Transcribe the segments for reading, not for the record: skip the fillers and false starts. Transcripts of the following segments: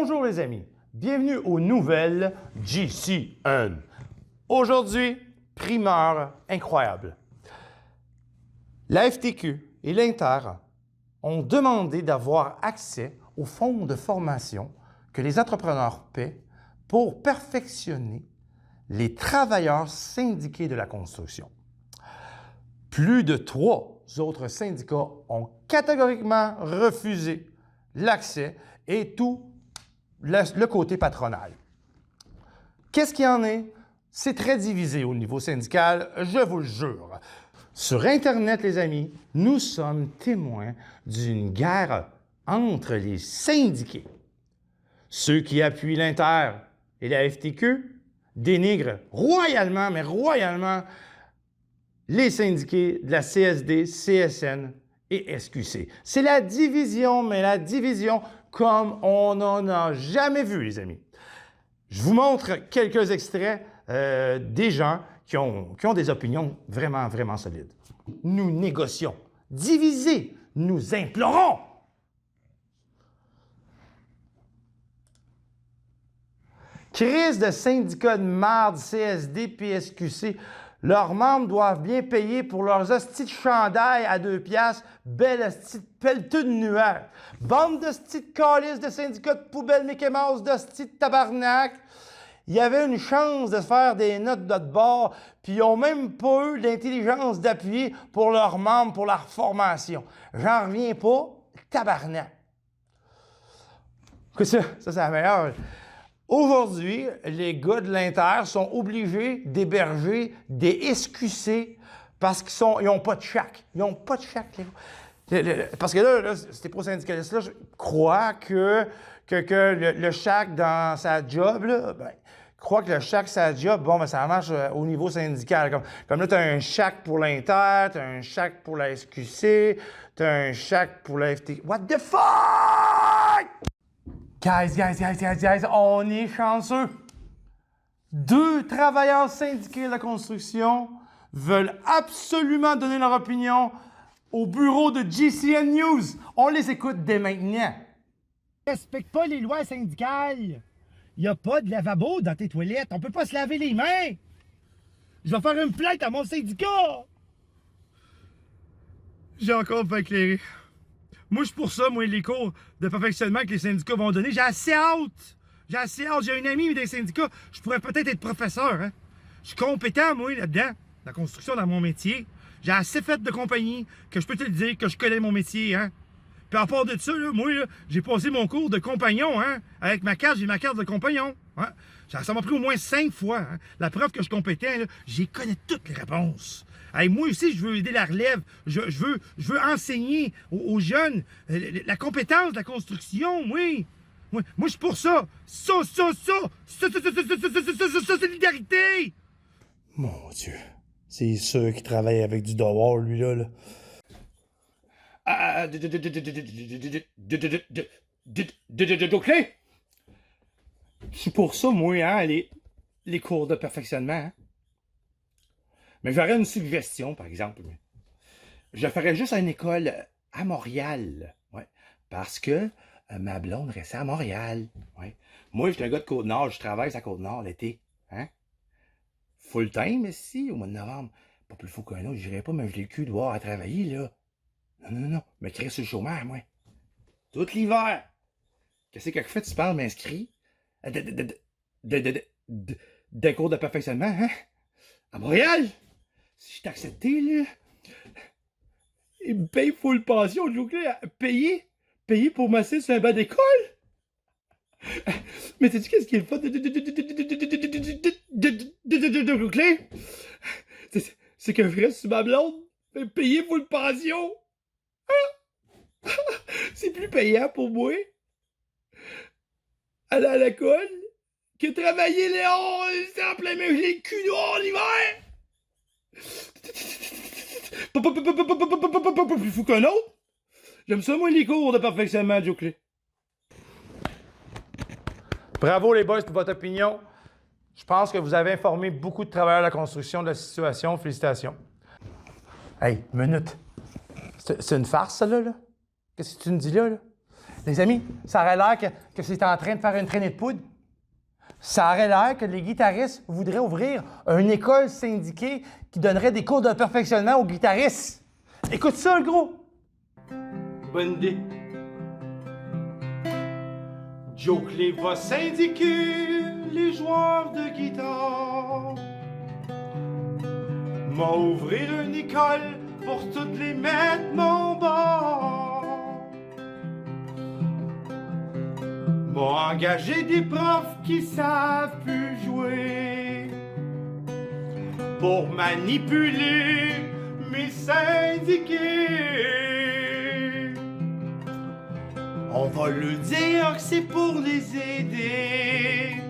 Bonjour les amis, bienvenue aux nouvelles GCN. Aujourd'hui, primeur incroyable. La FTQ et l'Inter ont demandé d'avoir accès aux fonds de formation que les entrepreneurs paient pour perfectionner les travailleurs syndiqués de la construction. Plus de 3 autres syndicats ont catégoriquement refusé l'accès et tout le côté patronal. Qu'est-ce qu'il y en est? C'est très divisé au niveau syndical, je vous le jure. Sur Internet, les amis, nous sommes témoins d'une guerre entre les syndiqués. Ceux qui appuient l'Inter et la FTQ dénigrent royalement, mais royalement, les syndiqués de la CSD, CSN et SQC. C'est la division, mais la division comme on n'en a jamais vu, les amis. Je vous montre quelques extraits des gens qui ont des opinions vraiment, vraiment solides. Nous négocions. Divisés, nous implorons. Crise de syndicats de marde, CSD, PSQC. Leurs membres doivent bien payer pour leurs hosties de chandail à 2 piastres, belle hostie de pelleteux de nuages. Bande d'hosties de calices de syndicats de poubelle Mickey Mouse, d'hosties de tabarnak. Il y avait une chance de faire des notes de bord, puis ils n'ont même pas eu l'intelligence d'appuyer pour leurs membres, pour leur formation. J'en reviens pas, tabarnak. Ça c'est la meilleure. Aujourd'hui, les gars de l'Inter sont obligés d'héberger des SQC parce qu'ils n'ont pas de chac. Ils n'ont pas de chac. Parce que là ces pro-syndicalistes-là, je crois que le chac dans sa job, là, crois que le chac, sa job, bon, ben, ça marche au niveau syndical. Comme là, tu as un chac pour l'Inter, tu as un chac pour la SQC, tu as un chac pour la FT. What the fuck? Guys, on est chanceux. 2 travailleurs syndiqués de la construction veulent absolument donner leur opinion au bureau de GCN News. On les écoute dès maintenant. Respecte pas les lois syndicales. Il n'y a pas de lavabo dans tes toilettes. On peut pas se laver les mains. Je vais faire une plainte à mon syndicat. J'ai encore pas éclairé. Moi, je suis pour ça, moi, les cours de perfectionnement que les syndicats vont donner. J'ai assez hâte. J'ai assez hâte. J'ai un ami des syndicats. Je pourrais peut-être être professeur. Hein? Je suis compétent, moi, là-dedans. La construction dans mon métier. J'ai assez fait de compagnie que je peux te le dire que je connais mon métier. Hein? Puis à part de ça, là, moi, j'ai passé mon cours de compagnon. Hein? Avec ma carte, j'ai ma carte de compagnon. Hein? Ça m'a pris au moins 5 fois. Hein? La preuve que je suis compétent, j'y connais toutes les réponses. Hey, moi aussi, je veux aider la relève. Je veux enseigner aux jeunes la compétence de la construction, oui. Moi, je suis pour ça. Solidarité. Mon Dieu. C'est sûr qu'il travaille avec du dehors, lui, là. OK? Je suis pour ça, moi, hein, les cours de perfectionnement. Hein? Mais j'aurais une suggestion, par exemple. Je ferais juste une école à Montréal. Ouais. Parce que ma blonde restait à Montréal. Ouais. Moi, je suis un gars de Côte-Nord, je travaille à Côte-Nord l'été. Hein? Full time, ici, au mois de novembre. Pas plus fou qu'un autre, j'irais pas me geler le cul de voir à travailler, là. Non. Me créer sur le chômage, moi. Tout l'hiver. Qu'est-ce que je fais, tu parles, m'inscris? D'un cours de perfectionnement, hein? À Montréal? Si je t'ai accepté, là, il me paye full pension, payer pour masser sur un banc d'école? Mais sais-tu qu'est-ce qu'il est le fun de clé? C'est que je reste sur ma blonde, payer full pension. C'est plus payant pour moi aller à l'école que travailler Léon, c'est en plein même j'ai le cul dehors l'hiver. Plus fou qu'un autre. J'aime ça, moi, les cours de perfectionnement, Joe Clé. Bravo, les boys, pour votre opinion. Je pense que vous avez informé beaucoup de travailleurs de la construction de la situation. Félicitations. Hey, minute. C'est une farce, ça, là? Qu'est-ce que tu me dis là? Les amis, ça aurait l'air que c'est en train de faire une traînée de poudre. Ça aurait l'air que les guitaristes voudraient ouvrir une école syndiquée qui donnerait des cours de perfectionnement aux guitaristes. Écoute ça, le gros! Bonne idée. Joe Clay va syndiquer les joueurs de guitare. M'a ouvrir une école pour toutes les mettre mon bord. M'a engagé des profs qui savent plus jouer pour manipuler mes syndiqués. On va lui dire que c'est pour les aider,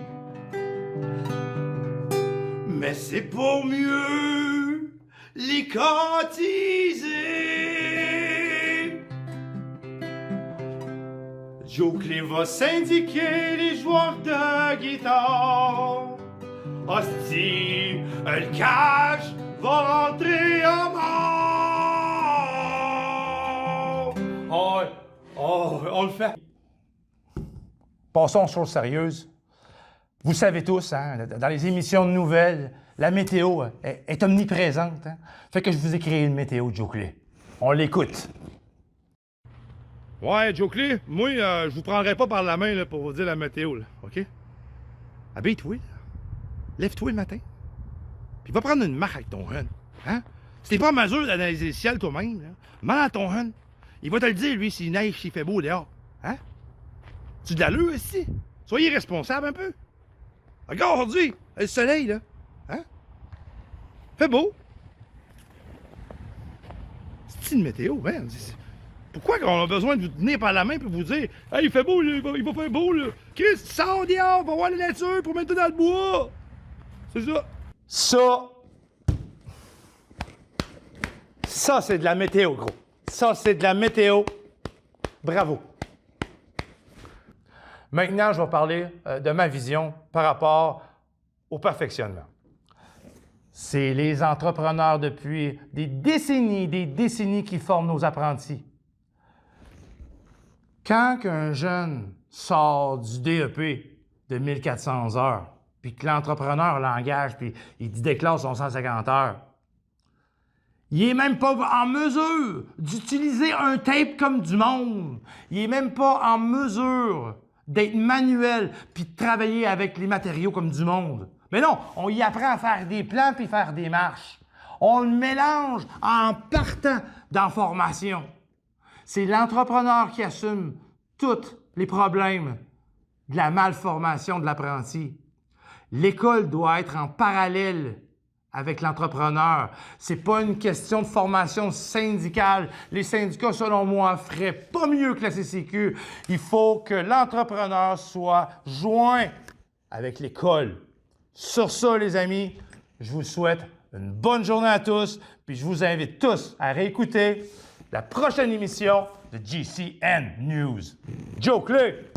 mais c'est pour mieux les cotiser. Joe Clay va syndiquer les joueurs de guitare. Hostie, le cash va rentrer en mort. On le fait. Passons aux choses sérieuses. Vous savez tous, hein, dans les émissions de nouvelles, la météo est omniprésente. Hein? Fait que je vous ai créé une météo, Joe Clay. On l'écoute. Ouais, Joe Clay, moi, je vous prendrai pas par la main là, pour vous dire la météo, là, OK? Habille-toi, là. Lève-toi le matin, puis va prendre une marque avec ton hun. Hein? Si t'es pas en mesure d'analyser le ciel toi-même, là, demande à ton hun. Il va te le dire, lui, s'il neige, s'il fait beau dehors. Hein? Tu de l'allure ici? Soyez responsable un peu. Regarde aujourd'hui, le soleil, là. Hein? Fait beau. C'est une météo, man. Pourquoi on a besoin de vous tenir par la main pour vous dire « Hey, il fait beau, là, il va faire beau, là. Chris, sors dehors, va voir la nature pour mettre tout dans le bois. » C'est ça. Ça, c'est de la météo, gros. Ça, c'est de la météo. Bravo. Maintenant, je vais parler de ma vision par rapport au perfectionnement. C'est les entrepreneurs depuis des décennies qui forment nos apprentis. Quand un jeune sort du DEP de 1400 heures, puis que l'entrepreneur l'engage, puis il déclare son 150 heures, il n'est même pas en mesure d'utiliser un tape comme du monde. Il n'est même pas en mesure d'être manuel puis de travailler avec les matériaux comme du monde. Mais non, on y apprend à faire des plans puis faire des marches. On le mélange en partant dans formation. C'est l'entrepreneur qui assume tous les problèmes de la malformation de l'apprenti. L'école doit être en parallèle avec l'entrepreneur. C'est pas une question de formation syndicale. Les syndicats, selon moi, feraient pas mieux que la CCQ. Il faut que l'entrepreneur soit joint avec l'école. Sur ça, les amis, je vous souhaite une bonne journée à tous, puis je vous invite tous à réécouter la prochaine émission de GCN News. Joe Clay!